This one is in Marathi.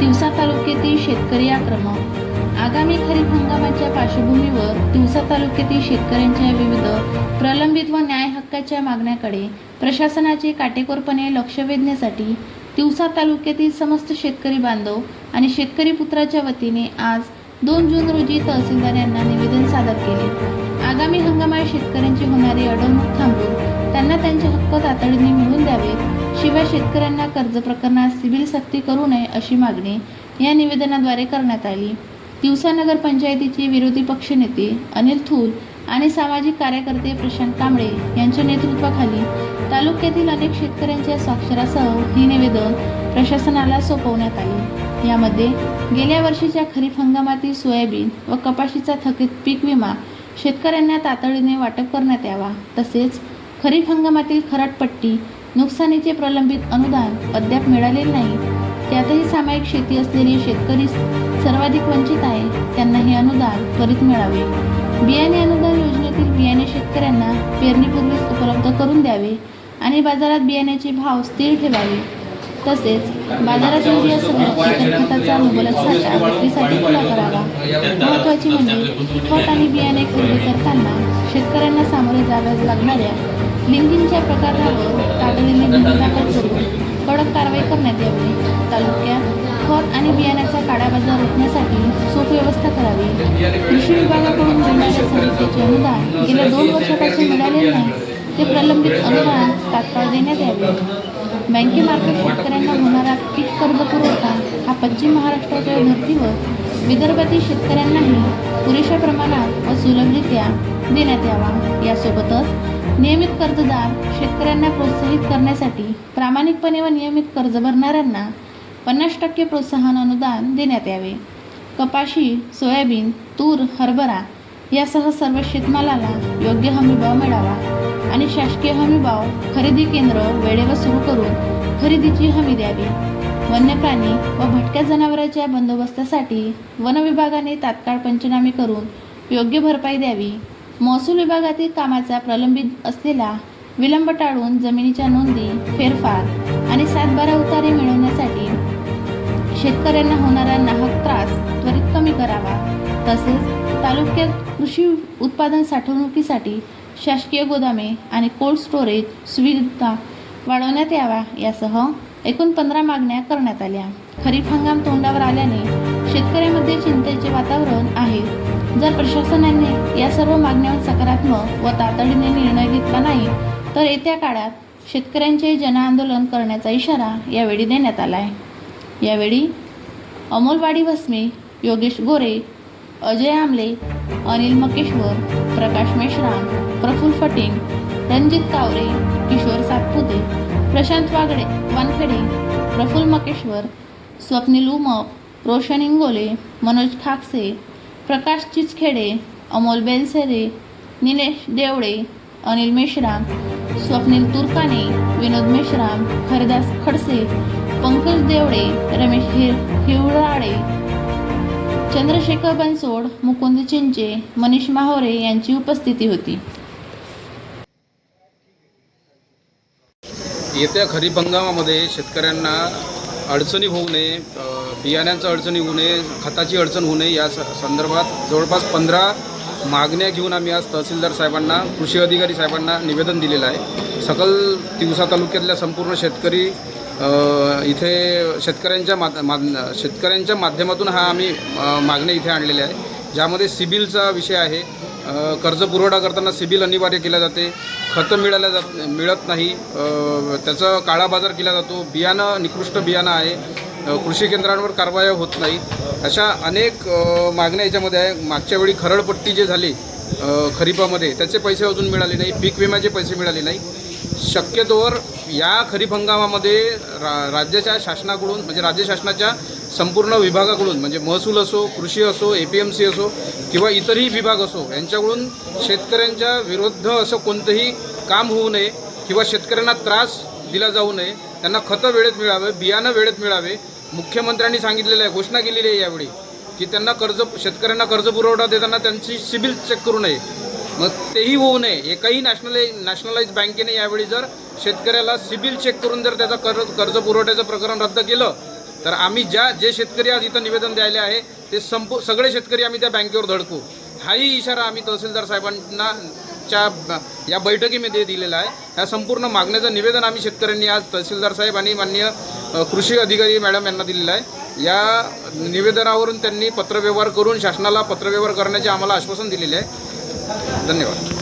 तिवसा तालुक्यातील शेतकरी आक्रमक. आगामी खरीप हंगामाच्या पार्श्वभूमीवर तिवसा तालुक्यातील शेतकऱ्यांच्या विविध प्रलंबित व न्याय हक्काच्या मागण्याकडे प्रशासनाचे काटेकोरपणे लक्ष वेधण्यासाठी तिवसा तालुक्यातील समस्त शेतकरी बांधव आणि शेतकरी पुत्राच्या वतीने आज 2 जून रोजी तहसीलदार यांना निवेदन सादर केले. आगामी हंगामात शेतकऱ्यांची होणारी अडवणूक थांबवून त्यांना त्यांचे हक्क तातडीने मिळवून द्यावेत. शिवाय शेतकऱ्यांना कर्ज प्रकरणात सिबिल सक्ती करू नये अशी मागणी या निवेदनाद्वारे करण्यात आली. तिवसा नगर पंचायतीचे विरोधी पक्षनेते अनिल थूल आणि सामाजिक कार्यकर्ते प्रशांत कांबळे यांच्या नेतृत्वाखाली तालुक्यातील अनेक शेतकऱ्यांच्या स्वाक्षरासह हे निवेदन प्रशासनाला सोपवण्यात आले. यामध्ये गेल्या वर्षीच्या खरीप हंगामातील सोयाबीन व कपाशीचा थकीत पीक विमा शेतकऱ्यांना तातडीने वाटप करण्यात यावा, तसेच खरीप हंगामातील खराटपट्टी नुकसानीचे प्रलंबित अनुदान अद्याप मिळालेले नाही, त्यातही सामायिक शेती असलेले शेतकरी सर्वाधिक वंचित आहे, त्यांना हे अनुदान त्वरित मिळावे. बियाणे अनुदान योजनेतील बियाणे शेतकऱ्यांना पेरणीपूर्वीच उपलब्ध करून द्यावे आणि बाजारात बियाण्याचे भाव स्थिर ठेवावे. तसेच बाजारात युरियासह इतर खताचा मुबलक साठा विक्रीसाठी खुला करावा. महत्त्वाची म्हणजे खत आणि बियाणे खरेदी करताना शेतकऱ्यांना सामोरे जाव्या लागणाऱ्या लिंकिंगच्या प्रकारावर तातडीने गुन्हा दाखल करून कडक कारवाई करण्यात यावी. तालुक्यात खत आणि बियाण्याचा काळाबाजार रोखण्यासाठी चोख व्यवस्था करावी. कृषी विभागाकडून मिळणाऱ्या समितीचे अनुदान गेल्या 2 वर्षापासून मिळालेले नाही, ते प्रलंबित अनुदान तात्काळ देण्यात यावे. बँकेमार्फत शेतकऱ्यांना होणारा पीक कर्ज पुरवठा हा पश्चिम महाराष्ट्राच्या धर्तीवर विदर्भातील शेतकऱ्यांनाही पुरेशा प्रमाणात व सुलभरित्या देण्यात यावा. यासोबतच नियमित कर्जदार शेतकऱ्यांना प्रोत्साहित करण्यासाठी प्रामाणिकपणे व नियमित कर्ज भरणाऱ्यांना 50% प्रोत्साहन अनुदान देण्यात यावे. कपाशी, सोयाबीन, तूर, हरभरा यासह सर्व शेतमालाला योग्य हमीभाव मिळावा आणि शासकीय हमीभाव खरेदी केंद्र वेळेवर सुरू करून खरेदीची हमी द्यावी. वन्य प्राणी व भटक्या जनावरांच्या बंदोबस्तासाठी वन विभागाने तात्काळ पंचनामे करून योग्य भरपाई द्यावी. महसूल विभागातील कामाचा प्रलंबित असलेला विलंब टाळून जमिनीच्या नोंदी, फेरफार आणि 7/12 उतारे मिळवण्यासाठी शेतकऱ्यांना होणारा नाहक त्रास त्वरित कमी करावा. तसेच तालुक्यात कृषी उत्पादन साठवणुकीसाठी शासकीय गोदामे आणि कोल्ड स्टोरेज सुविधा वाढवण्यात यावा. यासह एकूण 15 मागण्या करण्यात आल्या. खरीप हंगाम तोंडावर आल्याने शेतकऱ्यांमध्ये चिंतेचे वातावरण आहे. जर प्रशासनाने या सर्व मागण्यांवर सकारात्मक व तातडीने निर्णय घेतला नाही तर येत्या काळात शेतकऱ्यांचे जनआंदोलन करण्याचा इशारा यावेळी देण्यात आला आहे. यावेळी अमोल वाडी भस्मे, योगेश गोरे, अजय आमले, अनिल मकेश्वर, प्रकाश मेश्राम, प्रफुल्ल फटिंग, रणजित कावरे, किशोर सातपुते, प्रशांत वानखेडे, प्रफुल्ल मकेश्वर, स्वप्नील उमप, रोशन इंगोले, मनोज खाकसे, प्रकाश चिचखेडे, अमोल बेलसेरे, निलेश देवडे, अनिल मेश्राम, स्वप्नील तुरकाने, विनोद मेश्राम, हरिदास खडसे, पंकज देवडे, रमेश हिवराळे, चंद्रशेखर बनसोड, मुकुंद चिंचे, मनीष माहोरे यांची उपस्थिती होती. येत्या खरीप हंगामामध्ये शेतकऱ्यांना अडचणी होऊ नये, बियाण्यांचा अडचणी होऊ नये, खताची अडचण होऊ नये या संदर्भात जवळपास 15 मागण्या घेऊन आम्ही आज तहसीलदार साहेबांना, कृषी अधिकारी साहेबांना निवेदन दिलेलं आहे. सकल तिवसा तालुक्यातल्या संपूर्ण शेतकरी इथे शेतकऱ्यांच्या माध्यमातून आम्ही मागण्या इथे आणलेल्या आहे. ज्यामध्ये सिबिलचा विषय आहे. कर्ज पुरवठा करताना सिबिल अनिवार्य केला जाते, खतं मिळत नाही, त्याचा काळाबाजार केला जातो, बियाणं निकृष्ट बियाणं आहे, कृषी केंद्रांवर कारवाया होत नाही, अशा अनेक मागण्या याच्यामध्ये आहे. मागच्या वेळी खरडपट्टी जे झाली खरीपामध्ये त्याचे पैसे अजून मिळाले नाही, पीक विम्याचे पैसे मिळाले नाही. शक्यतोवर या खरीप हंगामामध्ये राज्याच्या शासनाकडून म्हणजे राज्य शासनाच्या संपूर्ण विभागाकडून म्हणजे महसूल असो, कृषी असो, APMC असो किंवा इतरही विभाग असो यांच्याकडून शेतकऱ्यांच्या विरुद्ध असं कोणतंही काम होऊ नये किंवा शेतकऱ्यांना त्रास दिला जाऊ नये. त्यांना खतं वेळेत मिळावे, बियाणं वेळेत मिळावे. मुख्यमंत्र्यांनी सांगितलेलं आहे, घोषणा केलेली आहे यावेळी की त्यांना शेतकऱ्यांना कर्ज पुरवठा देताना त्यांची सिबिल चेक करू नये. मग तेही होऊ नये. एकही नॅशनलाइज बँकेने यावेळी जर शेतकऱ्याला सिबिल चेक करून जर त्याचा कर्ज पुरवठ्याचं प्रकरण रद्द केलं तर आम्ही जे शेतकरी आज इथं निवेदन द्यायला आहे ते सगळे शेतकरी आम्ही त्या बँकेवर धडकू, हाही इशारा आम्ही तहसीलदार साहेबांना या बैठकीमध्ये दिलेला आहे. ह्या संपूर्ण मागण्याचं निवेदन आम्ही शेतकऱ्यांनी आज तहसीलदार साहेब आणि माननीय कृषी अधिकारी मॅडम यांना दिलेलं आहे. या निवेदनावरून त्यांनी पत्रव्यवहार करून शासनाला पत्रव्यवहार करण्याचे आम्हाला आश्वासन दिलेले आहे. धन्यवाद.